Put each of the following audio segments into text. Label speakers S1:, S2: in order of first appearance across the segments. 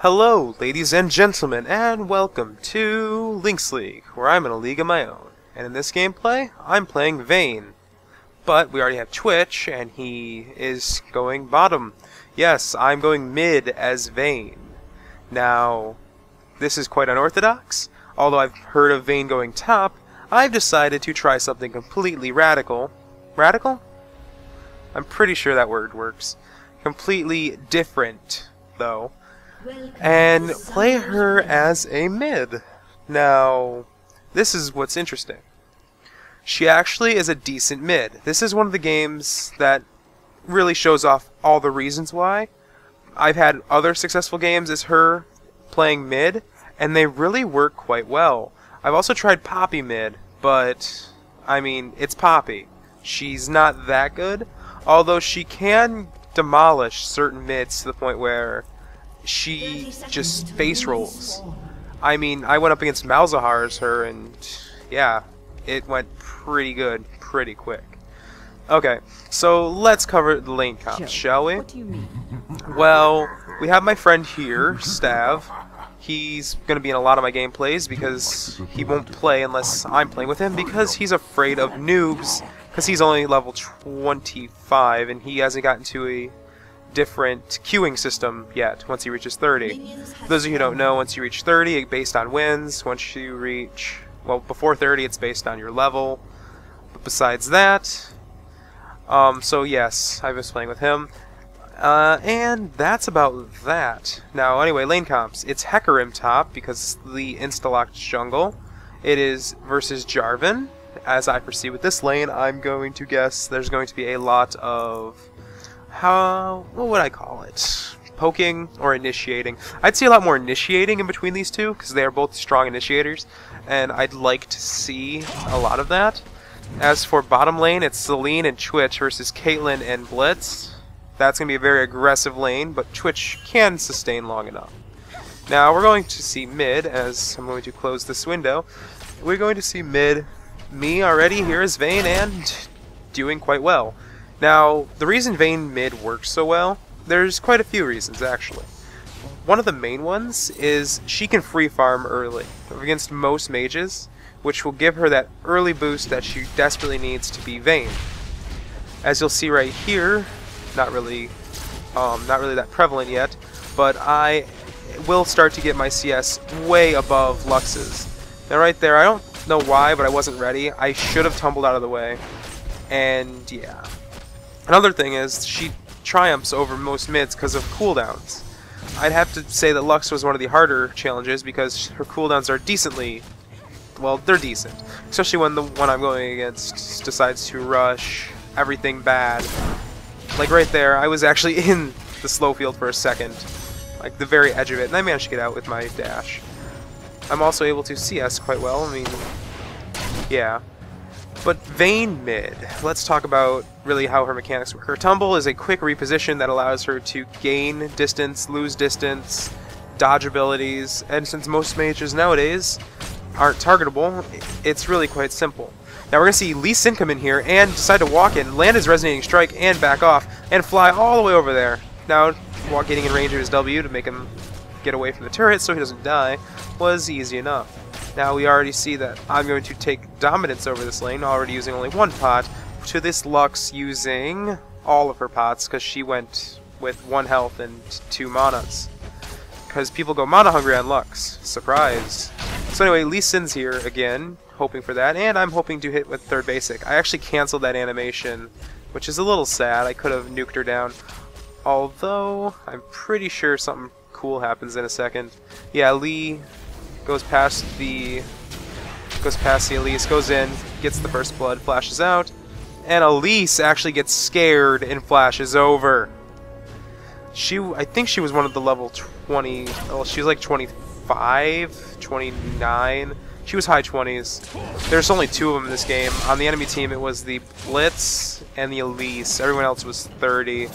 S1: Hello, ladies and gentlemen, and welcome to Lynk's League, where I'm in a league of my own. And in this gameplay, I'm playing Vayne. But we already have Twitch, and he is going bottom. Yes, I'm going mid as Vayne. Now, this is quite unorthodox. Although I've heard of Vayne going top, I've decided to try something completely radical. Radical? I'm pretty sure that word works. Completely different, though. And play her as a mid. Now, this is what's interesting. She actually is a decent mid. This is one of the games that really shows off all the reasons why. I've had other successful games as her playing mid, and they really work quite well. I've also tried Poppy mid, but, I mean, it's Poppy. She's not that good, although she can demolish certain mids to the point where she just face rolls. I mean, I went up against Malzahar as her, and yeah, it went pretty good, pretty quick. Okay, so let's cover the lane comps, shall we?
S2: What do you mean?
S1: Well, we have my friend here, Stav. He's going to be in a lot of my gameplays because he won't play unless I'm playing with him because he's afraid of noobs because he's only level 25 and he hasn't gotten to a different queuing system yet once he reaches 30. For those of you who don't know, once you reach 30, it's based on wins. Once you reach, well, before 30, it's based on your level. But besides that, so yes, I was playing with him. And that's about that. Now, anyway, lane comps. It's Hecarim top because the insta-locked jungle. It is versus Jarvan. As I proceed with this lane, I'm going to guess there's going to be a lot of what would I call it? Poking or initiating. I'd see a lot more initiating in between these two because they are both strong initiators, and I'd like to see a lot of that. As for bottom lane, it's Celine and Twitch versus Caitlyn and Blitz. That's going to be a very aggressive lane, but Twitch can sustain long enough. Now we're going to see mid, as I'm going to close this window. We're going to see mid, me already here as Vayne, and doing quite well. Now, the reason Vayne mid works so well, there's quite a few reasons actually. One of the main ones is she can free farm early against most mages, which will give her that early boost that she desperately needs to be Vayne. As you'll see right here, not really that prevalent yet, but I will start to get my CS way above Lux's. Now right there, I don't know why, but I wasn't ready. I should have tumbled out of the way, and yeah. Another thing is, she triumphs over most mids because of cooldowns. I'd have to say that Lux was one of the harder challenges because her cooldowns are decently, well, they're decent. Especially when the one I'm going against decides to rush everything bad. Like right there, I was actually in the slow field for a second, like the very edge of it, and I managed to get out with my dash. I'm also able to CS quite well, I mean, yeah. But Vayne mid, let's talk about really how her mechanics work. Her tumble is a quick reposition that allows her to gain distance, lose distance, dodge abilities, and since most mages nowadays aren't targetable, it's really quite simple. Now we're going to see Lee Sin come in here and decide to walk in, land his Resonating Strike, and back off, and fly all the way over there. Now, getting in range of his W to make him get away from the turret so he doesn't die was easy enough. Now we already see that I'm going to take dominance over this lane, already using only one pot, to this Lux using all of her pots, because she went with 1 health and 2 manas. Because people go mana hungry on Lux. Surprise. So anyway, Lee Sin's here again, hoping for that, and I'm hoping to hit with third basic. I actually canceled that animation, which is a little sad. I could have nuked her down. Although, I'm pretty sure something cool happens in a second. Yeah, Lee goes past the Elise, goes in, gets the first blood, flashes out, and Elise actually gets scared and flashes over. I think she was one of the level 20, well, she was like 25, 29, she was high 20s. There's only 2 of them in this game. On the enemy team it was the Blitz and the Elise, everyone else was 30.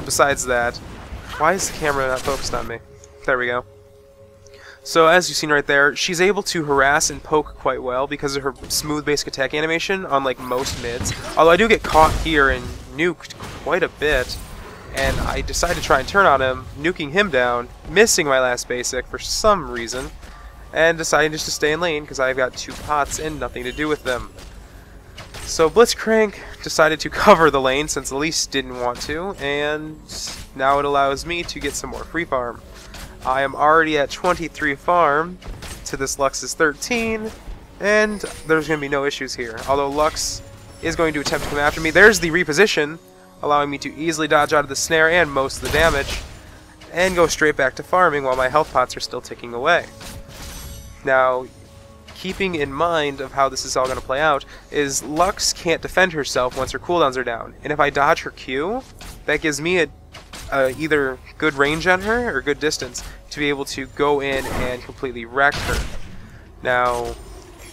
S1: Besides that, why is the camera not focused on me? There we go. So as you've seen right there, she's able to harass and poke quite well because of her smooth basic attack animation, unlike most mids. Although I do get caught here and nuked quite a bit. and I decided to try and turn on him, nuking him down, missing my last basic for some reason, and deciding just to stay in lane because I've got 2 pots and nothing to do with them. So Blitzcrank decided to cover the lane since Elise didn't want to, and now it allows me to get some more free farm. I am already at 23 farm to this Lux's 13, and there's going to be no issues here. Although Lux is going to attempt to come after me. There's the reposition, allowing me to easily dodge out of the snare and most of the damage, and go straight back to farming while my health pots are still ticking away. Now, keeping in mind of how this is all going to play out, is Lux can't defend herself once her cooldowns are down. And if I dodge her Q, that gives me either good range on her or good distance to be able to go in and completely wreck her. Now,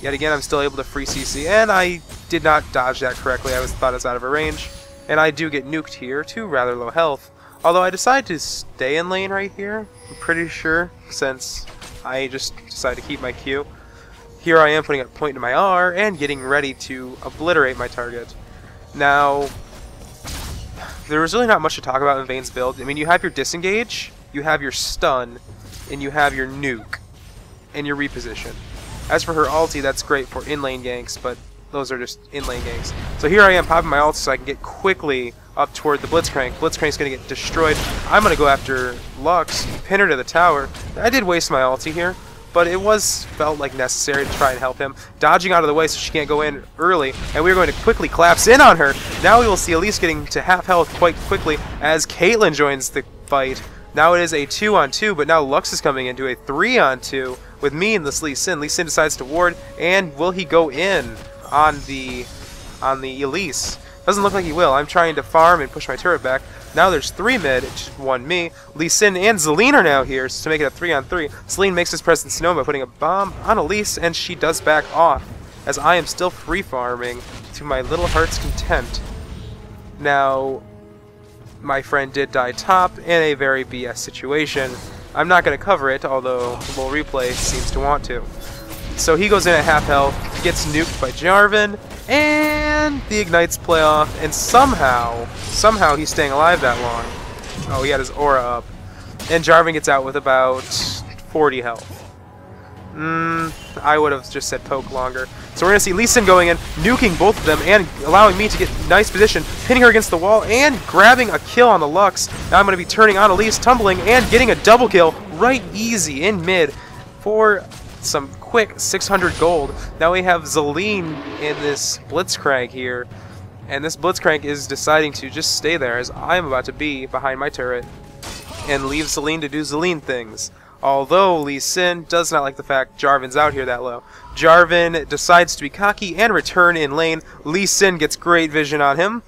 S1: yet again, I'm still able to free CC, and I did not dodge that correctly. I thought it was out of her range. And I do get nuked here to rather low health. Although I decided to stay in lane right here, I'm pretty sure, since I just decided to keep my Q. Here I am putting a point to my R and getting ready to obliterate my target. Now, there was really not much to talk about in Vayne's build. I mean, you have your disengage, you have your stun, and you have your nuke, and your reposition. As for her ulti, that's great for in-lane ganks, but those are just in-lane ganks. So here I am popping my ulti so I can get quickly up toward the Blitzcrank. Blitzcrank's going to get destroyed. I'm going to go after Lux, pin her to the tower. I did waste my ulti here, but it felt like necessary to try and help him. Dodging out of the way so she can't go in early, and we're going to quickly collapse in on her. Now we will see Elise getting to half health quite quickly as Caitlyn joins the fight. Now it is a 2-on-2, but now Lux is coming into a 3-on-2 with me and this Lee Sin. Lee Sin decides to ward, and will he go in on the Elise? Doesn't look like he will. I'm trying to farm and push my turret back. Now there's 3 mid, it's just 1 me. Lee Sin and Zelene are now here to make it a 3-on-3. Zelene makes his presence known by putting a bomb on Elise, and she does back off, as I am still free farming to my little heart's content. Now, my friend did die top in a very BS situation. I'm not going to cover it, although Lol Replay seems to want to. So he goes in at half health, gets nuked by Jarvan, and the ignites play off, and somehow he's staying alive that long. Oh, he had his aura up. And Jarvan gets out with about 40 health. I would have just said poke longer. So we're going to see Lee Sin going in, nuking both of them, and allowing me to get nice position, pinning her against the wall, and grabbing a kill on the Lux. Now I'm going to be turning on Elise, tumbling, and getting a double kill right easy in mid for some quick 600 gold. Now we have Zelene in this Blitzcrank here, and this Blitzcrank is deciding to just stay there as I'm about to be behind my turret and leave Zelene to do Zelene things. Although Lee Sin does not like the fact Jarvan's out here that low. Jarvan decides to be cocky and return in lane. Lee Sin gets great vision on him,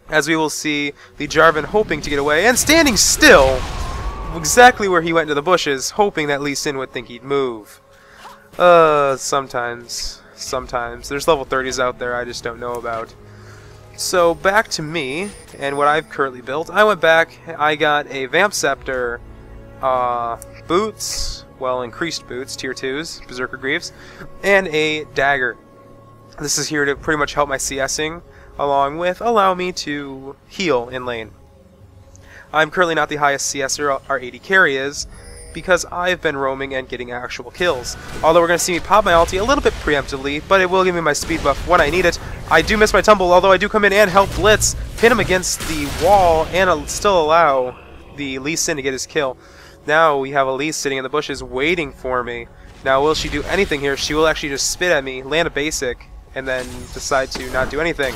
S1: as we will see the Jarvan hoping to get away and standing still exactly where he went into the bushes, hoping that Lee Sin would think he'd move. Sometimes. There's level 30s out there I just don't know about. So back to me and what I've currently built. I went back, I got a Vamp Scepter, boots, well, increased boots, tier 2s, Berserker Greaves, and a dagger. This is here to pretty much help my CSing, along with allow me to heal in lane. I'm currently not the highest CSer our AD carry is, because I've been roaming and getting actual kills. Although we're going to see me pop my ulti a little bit preemptively, but it will give me my speed buff when I need it. I do miss my tumble, although I do come in and help Blitz, pin him against the wall, and still allow the Lee Sin to get his kill. Now we have Elise sitting in the bushes waiting for me. Now will she do anything here? She will actually just spit at me, land a basic, and then decide to not do anything.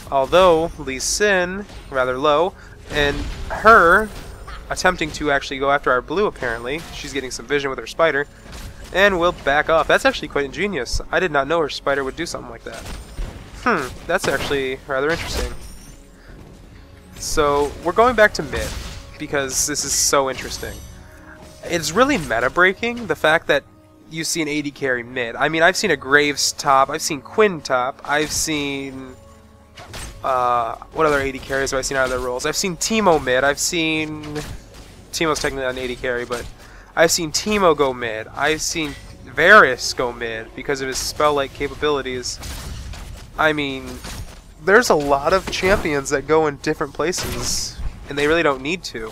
S1: Although Lee Sin, rather low, and her attempting to actually go after our blue apparently. She's getting some vision with her spider, and will back off. That's actually quite ingenious. I did not know her spider would do something like that. That's actually rather interesting. So we're going back to mid, because this is so interesting. It's really meta-breaking, the fact that you see an AD carry mid. I mean, I've seen a Graves top, I've seen Quinn top, I've seen... what other AD carries have I seen out of their roles? I've seen Teemo mid, I've seen... Teemo's technically not an AD carry, but I've seen Teemo go mid, I've seen Varus go mid because of his spell-like capabilities. I mean, there's a lot of champions that go in different places and they really don't need to.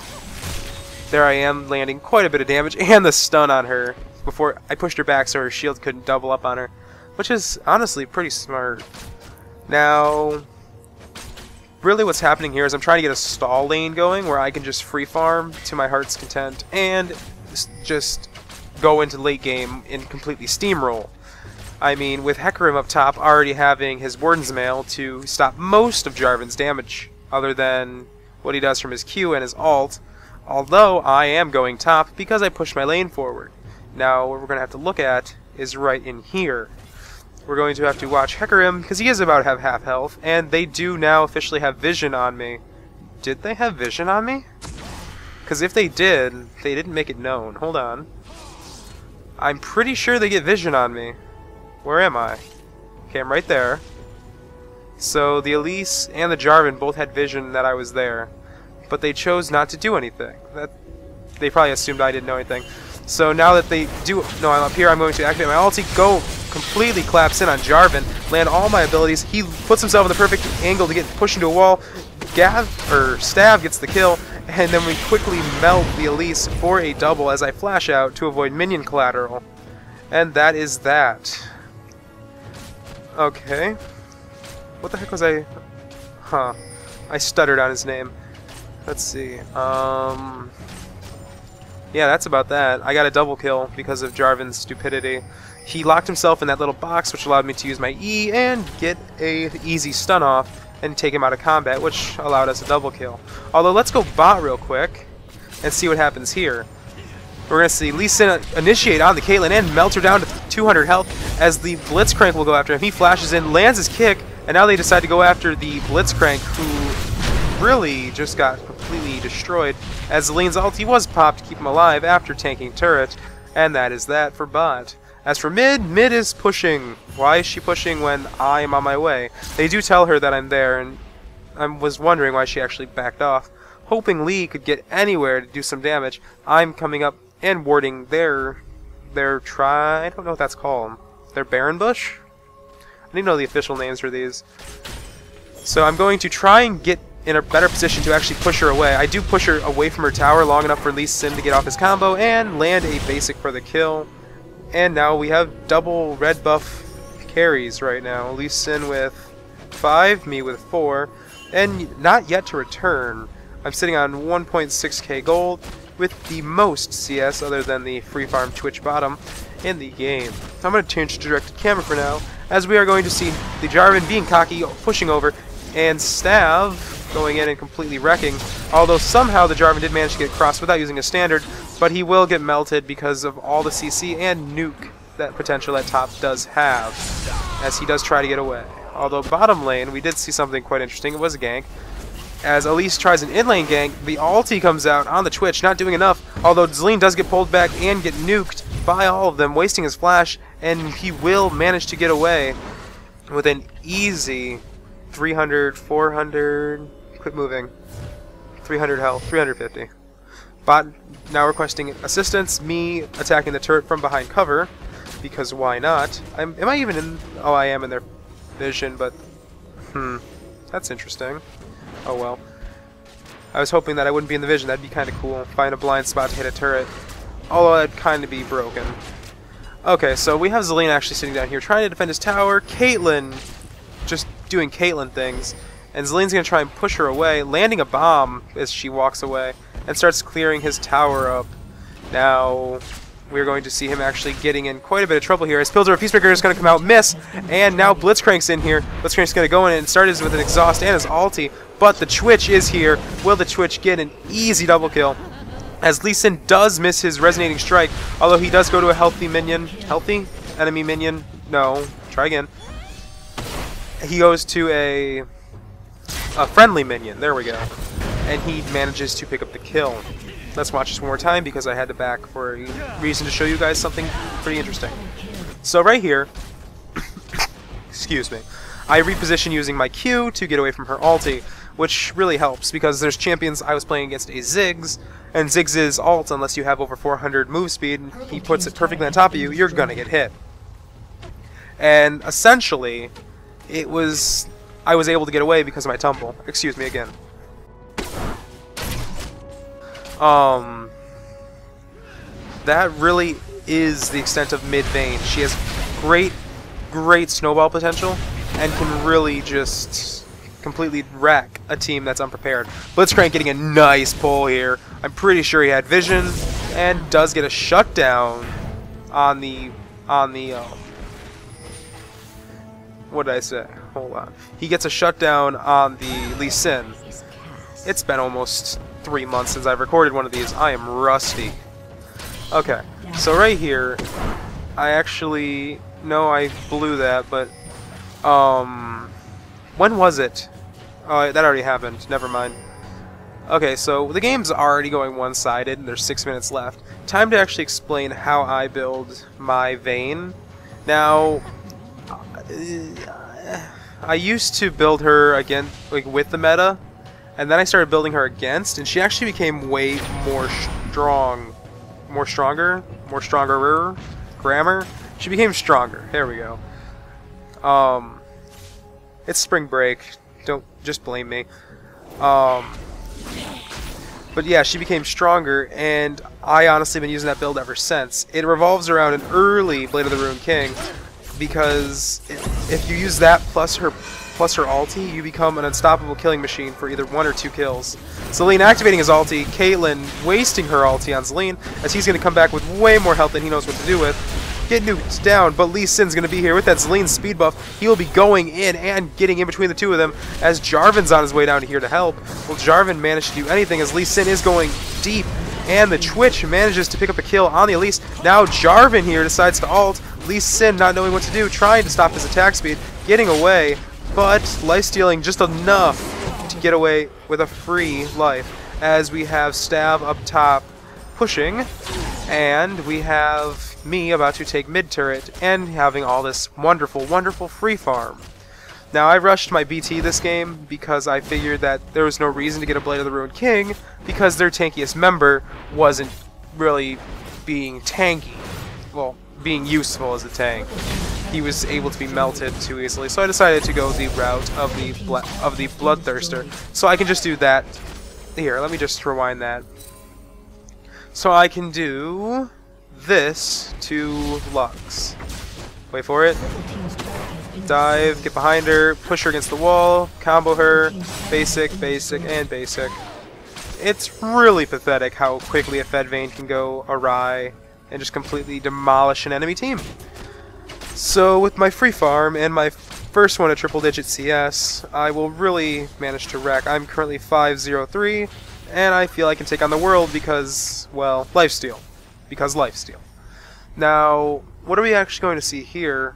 S1: There I am, landing quite a bit of damage, and the stun on her before I pushed her back so her shield couldn't double up on her, which is honestly pretty smart. Now, really what's happening here is I'm trying to get a stall lane going where I can just free farm to my heart's content and just go into late game and completely steamroll. I mean, with Hecarim up top already having his Warden's Mail to stop most of Jarvan's damage, other than what he does from his Q and his ult, although I am going top because I pushed my lane forward. Now, what we're going to have to look at is right in here. We're going to have to watch Hecarim, because he is about to have half health, and they do now officially have vision on me. Did they have vision on me? Because if they did, they didn't make it known. Hold on. I'm pretty sure they get vision on me. Where am I? Okay, I'm right there. So the Elise and the Jarvan both had vision that I was there, but they chose not to do anything. They probably assumed I didn't know anything. So now that they do know I'm up here, I'm going to activate my ulti, go completely collapse in on Jarvan, land all my abilities. He puts himself in the perfect angle to get pushed into a wall. Stav gets the kill, and then we quickly melt the Elise for a double as I flash out to avoid minion collateral. And that is that. Okay. What the heck was I... Huh. I stuttered on his name. Let's see. Yeah, that's about that. I got a double kill because of Jarvan's stupidity. He locked himself in that little box, which allowed me to use my E and get a easy stun off and take him out of combat, which allowed us a double kill. Although, let's go bot real quick and see what happens here. We're going to see Lee Sin initiate on the Caitlyn and melt her down to 200 health as the Blitzcrank will go after him. He flashes in, lands his kick, and now they decide to go after the Blitzcrank, who really just got completely destroyed as Lean's ulti was popped to keep him alive after tanking turret, and that is that for bot. As for mid is pushing. Why is she pushing when I am on my way? They do tell her that I'm there, and I was wondering why she actually backed off, hoping Lee could get anywhere to do some damage. I'm coming up and warding their I don't know what that's called. Their Baron Bush? I didn't know the official names for these. So I'm going to try and get in a better position to actually push her away. I do push her away from her tower long enough for Lee Sin to get off his combo and land a basic for the kill. And now we have double red buff carries right now. Lee Sin with 5, me with 4, and not yet to return. I'm sitting on 1.6k gold with the most CS other than the free farm Twitch bottom in the game. I'm going to change to directed camera for now, as we are going to see the Jarvan being cocky, pushing over, and Stav going in and completely wrecking, although somehow the Jarvan did manage to get across without using a standard, but he will get melted because of all the CC and nuke that potential that top does have, as he does try to get away. Although bottom lane, we did see something quite interesting. It was a gank. As Elise tries an in-lane gank, the ulti comes out on the Twitch, not doing enough, although Zleen does get pulled back and get nuked by all of them, wasting his flash, and he will manage to get away with an easy 300, 400, quit moving, 300 health, 350. Bot now requesting assistance, me attacking the turret from behind cover, because why not? Am I even in... Oh, I am in their vision, but... That's interesting. Oh well. I was hoping that I wouldn't be in the vision. That'd be kind of cool. Find a blind spot to hit a turret. Although that'd kind of be broken. Okay, so we have Zelina actually sitting down here trying to defend his tower. Caitlyn just doing Caitlyn things. And Zelina's going to try and push her away, landing a bomb as she walks away and starts clearing his tower up. Now, we're going to see him actually getting in quite a bit of trouble here as Pilsner Peacemaker is going to come out, miss, and now Blitzcrank's in here. Blitzcrank's going to go in and start with an exhaust and his ulti, but the Twitch is here. Will the Twitch get an easy double kill? As Lee Sin does miss his resonating strike, although he does go to a healthy minion. Healthy? Enemy minion? No. Try again. He goes to a friendly minion. There we go. And he manages to pick up the kill. Let's watch this one more time because I had to back for a reason to show you guys something pretty interesting. So right here, excuse me, I reposition using my Q to get away from her ulti, which really helps because there's champions I was playing against a Ziggs, and Ziggs' ult, unless you have over 400 move speed, he puts it perfectly on top of you, you're gonna get hit. And essentially, I was able to get away because of my tumble. Excuse me again. That really is the extent of mid Vayne. She has great snowball potential and can really just completely wreck a team that's unprepared. Blitzcrank getting a nice pull here. I'm pretty sure he had vision and does get a shutdown on the what did I say? Hold on. He gets a shutdown on the Lee Sin. It's been almost 3 months since I've recorded one of these. I am rusty. Okay, so right here, I actually, no, I blew that, but, when was it? Oh, that already happened, never mind. Okay, so the game's already going one-sided, and there's 6 minutes left. Time to actually explain how I build my Vayne. Now, I used to build her again, like, with the meta, and then I started building her against, and she actually became way more stronger, grammar. She became stronger. There we go. It's spring break. Don't just blame me. But yeah, she became stronger, and I honestly been using that build ever since. It revolves around an early Blade of the Ruined King, because if you use that plus her ulti, you become an unstoppable killing machine for either 1 or 2 kills. Zelene activating his ulti, Caitlyn wasting her ulti on Zelene, as he's going to come back with way more health than he knows what to do with. Get nuked down, but Lee Sin's going to be here with that Zelene speed buff. He will be going in and getting in between the two of them, as Jarvan's on his way down here to help. Will Jarvan manage to do anything, as Lee Sin is going deep, and the Twitch manages to pick up a kill on the Elise. Now Jarvan here decides to ult. Lee Sin not knowing what to do, trying to stop his attack speed, getting away, but life-stealing just enough to get away with a free life, as we have Stav up top pushing, and we have me about to take mid-turret and having all this wonderful free farm. Now, I rushed my BT this game because I figured that there was no reason to get a Blade of the Ruined King, because their tankiest member wasn't really being tanky. Well, being useful as a tank. He was able to be melted too easily, so I decided to go the route of the Bloodthirster. So I can just do that. Here, let me just rewind that. So I can do this to Lux. Wait for it. Dive, get behind her, push her against the wall, combo her, basic, and basic. It's really pathetic how quickly a fed Vayne can go awry and just completely demolish an enemy team. So with my free farm and my first one at triple-digit CS, I will really manage to wreck. I'm currently 5-0-3, and I feel I can take on the world because, well, lifesteal. Because lifesteal. Now, what are we actually going to see here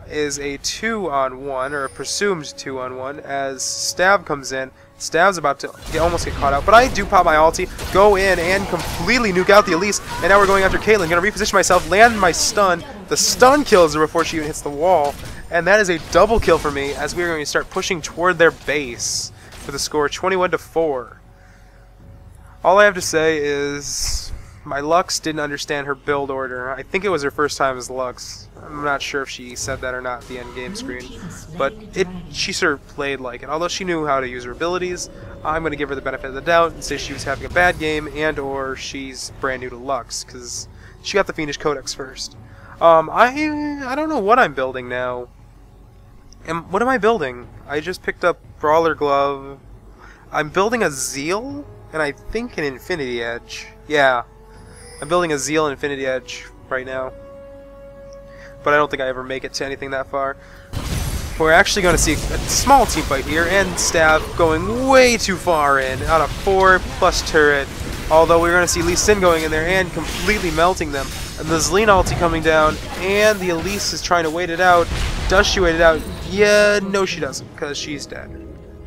S1: is a 2-on-1, or a presumed 2-on-1, as Stav comes in. Stav's about to almost get caught out, but I do pop my ulti, go in and completely nuke out the Elise, and now we're going after Caitlyn. Gonna reposition myself, land my stun. The stun kills her before she even hits the wall, and that is a double kill for me, as we are going to start pushing toward their base with a score 21-4. All I have to say is my Lux didn't understand her build order. I think it was her first time as Lux. I'm not sure if she said that or not at the end game screen, but she sort of played like it. Although she knew how to use her abilities, I'm going to give her the benefit of the doubt and say she was having a bad game, and or she's brand new to Lux, because she got the Fiendish Codex first. I don't know what I'm building now. And what am I building? I just picked up Brawler Glove. I'm building a Zeal, and I think an Infinity Edge. Yeah, I'm building a Zeal Infinity Edge right now. But I don't think I ever make it to anything that far. We're actually going to see a small team fight here, and Stav going way too far in, out of 4 plus turret. Although we're going to see Lee Sin going in there and completely melting them. And the Zelene ulti coming down, and the Elise is trying to wait it out. Does she wait it out? Yeah, no she doesn't, because she's dead.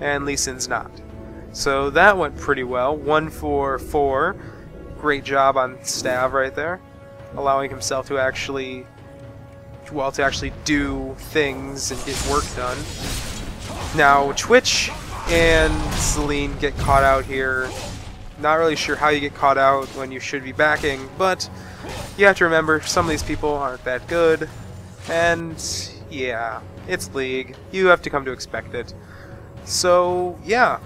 S1: And Lee Sin's not. So that went pretty well. 1-4-4. Great job on Stav right there. Allowing himself to actually do things and get work done. Now Twitch and Zelene get caught out here. Not really sure how you get caught out when you should be backing, but you have to remember some of these people aren't that good, and yeah, it's League. You have to come to expect it. So yeah,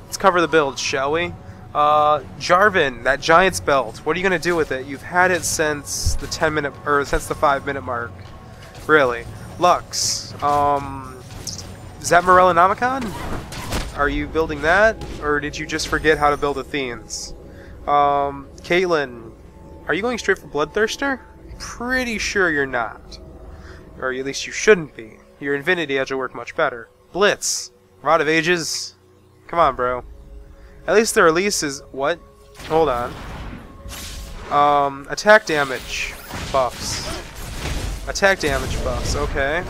S1: let's cover the build, shall we? Jarvan, that Giant's Belt. What are you gonna do with it? You've had it since the 10-minute, or since the 5-minute mark. Really. Lux. Is that Morellonomicon? Are you building that? Or did you just forget how to build Athenes? Caitlyn, are you going straight for Bloodthirster? Pretty sure you're not. Or at least you shouldn't be. Your Infinity Edge will work much better. Blitz. Rod of Ages. Come on, bro. At least the release is... What? Hold on. Attack damage buffs. Attack damage buffs, okay.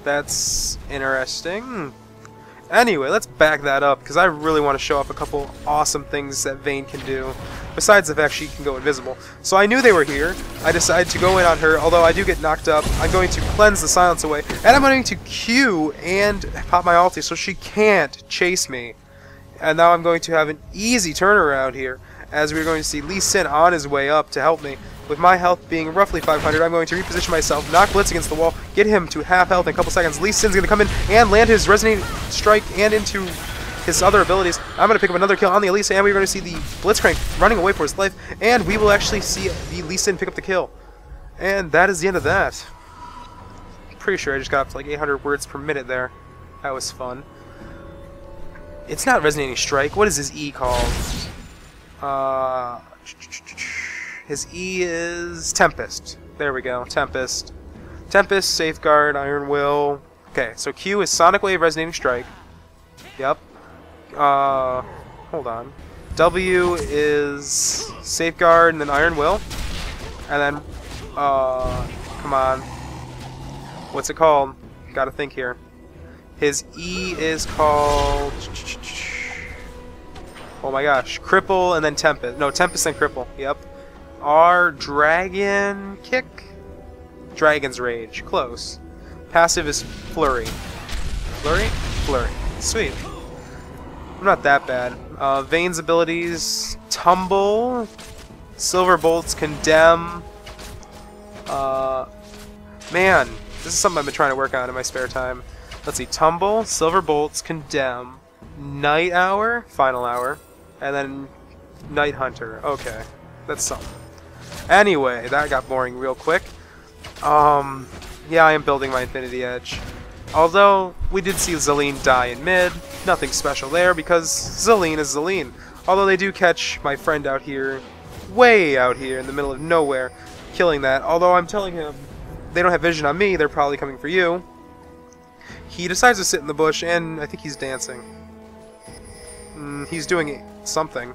S1: That's interesting. Anyway, let's back that up, because I really want to show off a couple awesome things that Vayne can do, besides the fact she can go invisible. So I knew they were here. I decided to go in on her, although I do get knocked up. I'm going to cleanse the silence away, and I'm going to Q and pop my ulti so she can't chase me. And now I'm going to have an easy turnaround here, as we're going to see Lee Sin on his way up to help me. With my health being roughly 500, I'm going to reposition myself, knock Blitz against the wall, get him to half health in a couple seconds. Lee Sin's going to come in and land his Resonating Strike and into his other abilities. I'm going to pick up another kill on the Elisa, and we're going to see the Blitzcrank running away for his life, and we will actually see the Lee Sin pick up the kill. And that is the end of that. Pretty sure I just got up to like 800 words per minute there. That was fun. It's not Resonating Strike. What is his E called? His E is Tempest. There we go, Tempest. Tempest, Safeguard, Iron Will. Okay, so Q is Sonic Wave, Resonating Strike. Yep. Hold on. W is Safeguard and then Iron Will. And then, come on. What's it called? Gotta think here. His E is called... Oh my gosh. Cripple and then Tempest. No, Tempest and Cripple. Yep. R, Dragon Kick? Dragon's Rage. Close. Passive is Flurry. Flurry? Flurry. Sweet. I'm not that bad. Vayne's abilities... Tumble. Silver Bolts, Condemn. Man, this is something I've been trying to work on in my spare time. Let's see. Tumble, Silver Bolts, Condemn. Night Hour, Final Hour. And then Night Hunter. Okay. That's something. Anyway, that got boring real quick. Yeah, I am building my Infinity Edge. Although, we did see Zelene die in mid. Nothing special there, because Zelene is Zelene. Although they do catch my friend out here, way out here in the middle of nowhere, killing that. Although I'm telling him, they don't have vision on me, they're probably coming for you. He decides to sit in the bush, and I think he's dancing. He's doing something.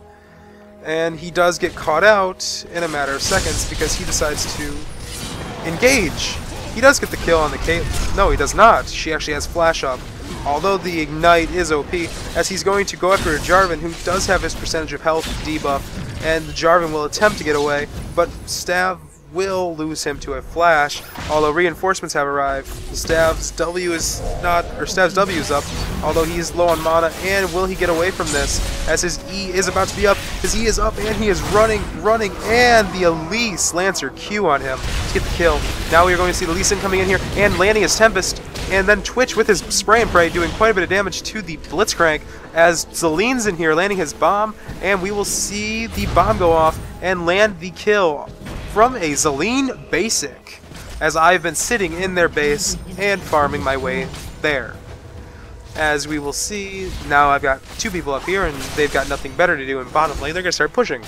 S1: And he does get caught out in a matter of seconds because he decides to engage. He does get the kill on the Caitlyn. No, he does not. She actually has Flash Up. Although the Ignite is OP, as he's going to go after a Jarvan who does have his percentage of health debuff, and the Jarvan will attempt to get away, but Stav will lose him to a Flash. Although reinforcements have arrived, Stav's W is up, although he's low on mana. And will he get away from this? As his E is about to be up, his E is up, and he is running, and the Elise lands her Q on him to get the kill. Now we are going to see the Lee Sin coming in here and landing his Tempest, and then Twitch with his Spray and Pray doing quite a bit of damage to the Blitzcrank as Zelene's in here landing his bomb, and we will see the bomb go off and land the kill from a Zelene basic, as I've been sitting in their base and farming my way there. As we will see, now I've got two people up here and they've got nothing better to do in bottom lane. They're going to start pushing.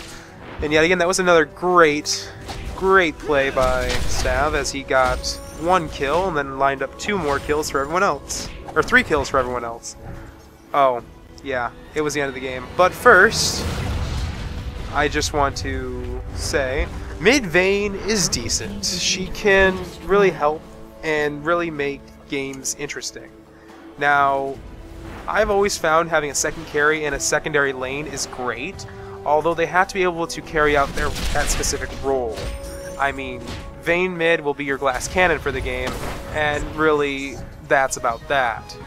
S1: And yet again, that was another great play by Stav, as he got one kill and then lined up 2 more kills for everyone else. Or 3 kills for everyone else. Oh, yeah, it was the end of the game. But first, I just want to say, mid Vayne is decent. She can really help and really make games interesting. Now, I've always found having a second carry in a secondary lane is great, although they have to be able to carry out that specific role. I mean, Vayne mid will be your glass cannon for the game, and really, that's about that.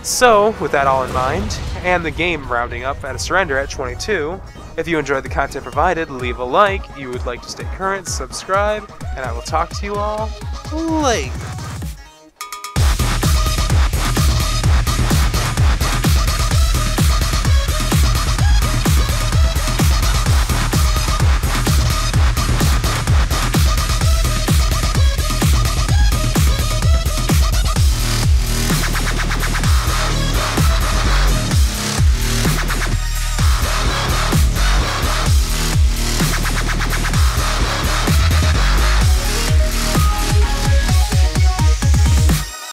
S1: So, with that all in mind, and the game rounding up at a surrender at 22, if you enjoyed the content provided, leave a like. If you would like to stay current, subscribe, and I will talk to you all later.